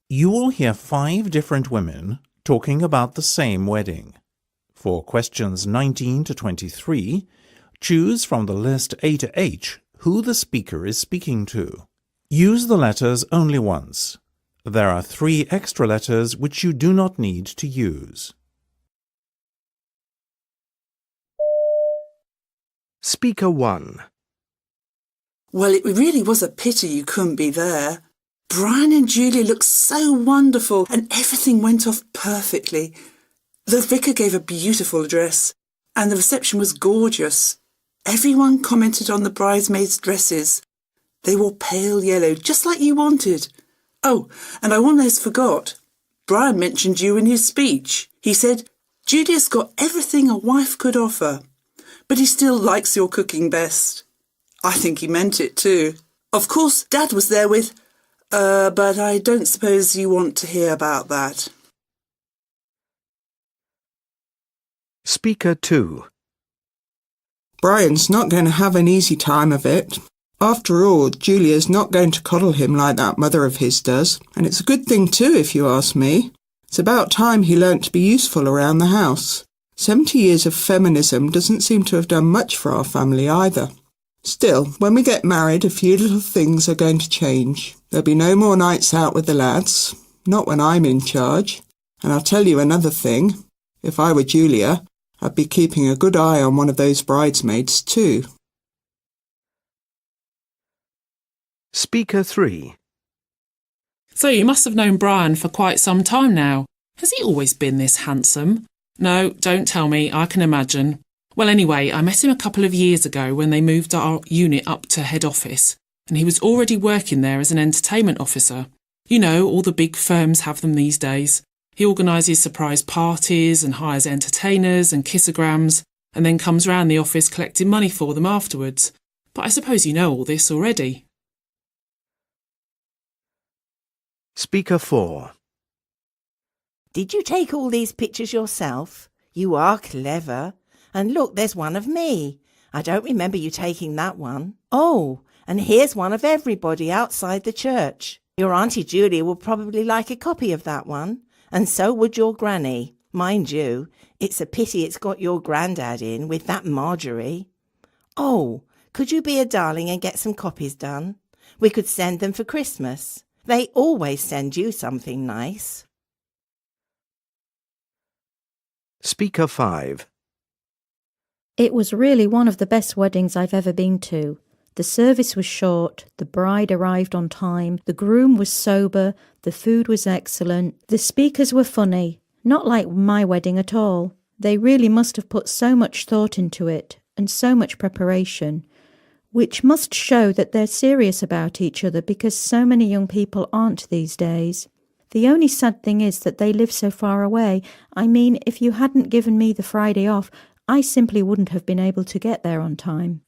You will hear 5 different women talking about the same wedding. For questions 19 to 23, choose from the list A to H who the speaker is speaking to. Use the letters only once. There are 3 extra letters which you do not need to use. Speaker 1. Well, it really was a pity you couldn't be there. Brian and Julia looked so wonderful and everything went off perfectly. The vicar gave a beautiful address and the reception was gorgeous. Everyone commented on the bridesmaids' dresses. They wore pale yellow, just like you wanted. Oh, and I almost forgot. Brian mentioned you in his speech. He said, Julia's got everything a wife could offer, but he still likes your cooking best. I think he meant it too. Of course, Dad was there with, but I don't suppose you want to hear about that. Speaker 2. Brian's not going to have an easy time of it. After all, Julia's not going to coddle him like that mother of his does, and it's a good thing too, if you ask me. It's about time he learnt to be useful around the house. 70 years of feminism doesn't seem to have done much for our family either. Still, when we get married, a few little things are going to change. There'll be no more nights out with the lads, not when I'm in charge. And I'll tell you another thing. If I were Julia, I'd be keeping a good eye on one of those bridesmaids too. Speaker 3. So you must have known Brian for quite some time now. Has he always been this handsome? No, don't tell me, I can imagine. Well, anyway, I met him a couple of years ago when they moved our unit up to head office, and he was already working there as an entertainment officer. You know, all the big firms have them these days. He organises surprise parties and hires entertainers and kissograms, and then comes round the office collecting money for them afterwards. But I suppose you know all this already. Speaker 4. Did you take all these pictures yourself? You are clever. And look, there's one of me. I don't remember you taking that one. Oh, and here's one of everybody outside the church. Your Auntie Julia will probably like a copy of that one. And so would your granny. Mind you, it's a pity it's got your granddad in with that Marjorie. Oh, could you be a darling and get some copies done? We could send them for Christmas. They always send you something nice. Speaker 5. It was really one of the best weddings I've ever been to. The service was short, the bride arrived on time, the groom was sober, the food was excellent, the speakers were funny, not like my wedding at all. They really must have put so much thought into it, and so much preparation, which must show that they're serious about each other because so many young people aren't these days. The only sad thing is that they live so far away. I mean, if you hadn't given me the Friday off, I simply wouldn't have been able to get there on time.